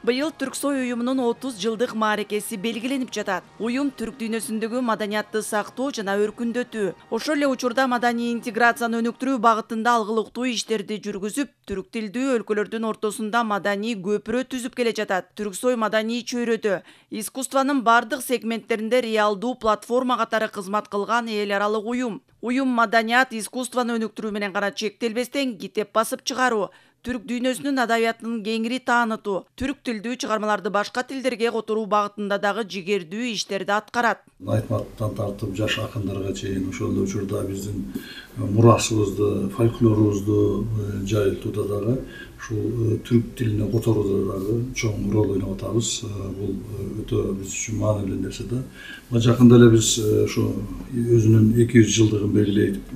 Быйыл Түрксой уюмунун 30 жылдык мааракеси белгиленип жатат. Уюм түрк дүйнөсүндөгү маданиятты сактоо жана өркүндөтүү, ошол эле учурда маданий интеграцияны өнүктүрүү багытында алгылыктуу иштерди жүргүзүп, түрк тилдүү өлкөлөрдүн ортосунда маданий көпүрө түзүп келе жатат. Түрксой маданий чөйрөдө искусствонун бардык сегменттеринде реалдуу платформа катары кызмат кылган эл аралык уюм. Уюм маданият, искусствону өнүктүрүү менен гана чектелбестен китеп басып чыгаруу, түрк дүйнөсүнүн адабиятын кеңири таанытуу, түрк тилдүү чыгармаларды башка тилдерге которуу багытында дагы жигердүү иштерди аткарат. Айтматовдон тартып жаш акындарга чейин ошол эле учурда биздин мурасыбызды, фольклорубузду жайылтууда дагы ушул түрк тилине которууда дагы чоң роль ойноп атабыз. Бул өтө биз үчүн маанилүү нерсе да. Жакында эле биз ушу өзүнүн 200 жылдыгын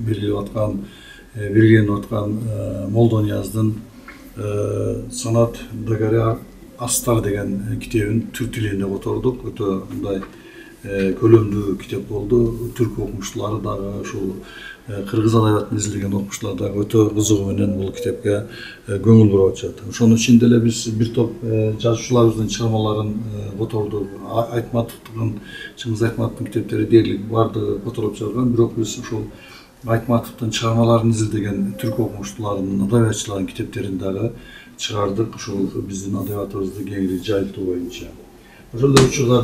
белгиленип аткан Молдонияздын Санат Дагаря Астар деген китебин түрк тилине котордук. Өтө мындай көлөмдүү китеп болду. Түрк окумуштуулары дагы ушул кыргыз адабиятын изилдеген окумуштуулар дагы өтө кызыгуу менен бул китепке көңүл буруп атышат. Ошонун ичинде эле биз бир топ жазуучуларыбыздын чыгармаларын котордук. Айтматовдун, Чыңгыз Айтматовдун китептери дээрлик бардыгы которулуп чыгарылган, бирок биз ушул Айтматовдун чыгармаларын изилдеген түрк окумуштууларынын, адабиятчылардын китептерин дагы чыгардык, ушул биздин адабиятыбызды кеңири жайылтуу боюнча. Ошол эле учурда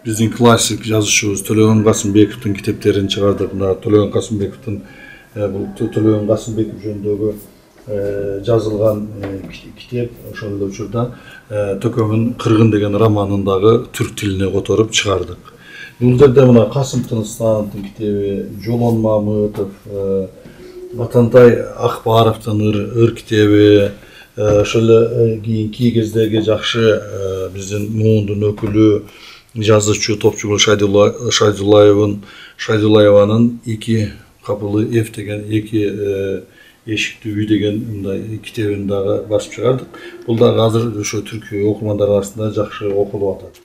биздин классик жазуучубуз Төлөгөн Касымбековдун китептерин чыгардык. Мына Төлөгөн Касымбековдун бул Төлөгөн Касымбеков жөнүндөгү жазылган китеп, ошол эле учурда Төкөмүн Кыргын деген романын дагы түрк тилине которуп чыгардык. Бул жерде мына Касым Тыныстановдун китеби, Жолон Мамытов, Батантай Акбаровдун ыр китеби, ошол эле кийинки кездеги жакшы биздин муундун өкүлү, жазуучу Топчугул Шайдуллаеванын «Эки капылы эв» деген, «Эки эшиктүү үй» деген мындай китебин дагы басып чыгардык. Бул дагы азыр ошо түрк окурмандар арасында жакшы окулуп атат.